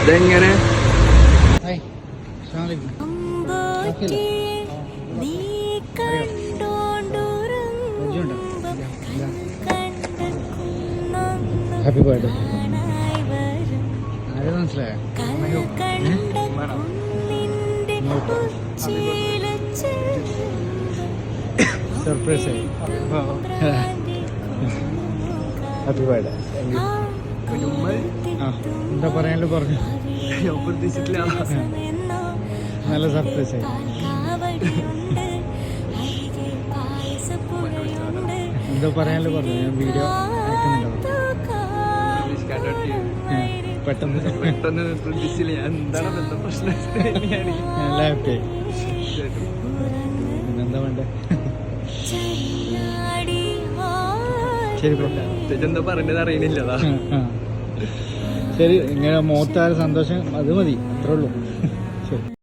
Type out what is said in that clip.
ഇതെങ്ങനെ happy birthday. ആരെ മനസ്സിലായോ? സർപ്രൈസ് ആയി. Happy birthday. ആ എന്താ പറയാനല്ലോ പറഞ്ഞു. നല്ല സർപ്രൈസ് ആയി. എന്താ പറയാനല്ലോ പറഞ്ഞു. ഞാൻ വീഡിയോ അയക്കുന്നുണ്ടോ? പെട്ടെന്ന് പ്രതീക്ഷിച്ചില്ല. ഞാൻ എന്താണ് എന്താ പ്രശ്നം? നല്ല ഹാപ്പി. പിന്നെന്താ വേണ്ടേ? ശരി എന്താ പറയേണ്ടത് അറിയണില്ലതാ. ശരി, ഇങ്ങനെ മുഖത്തായ സന്തോഷം അത് മതി, അത്രേ ഉള്ളൂ. ശരി.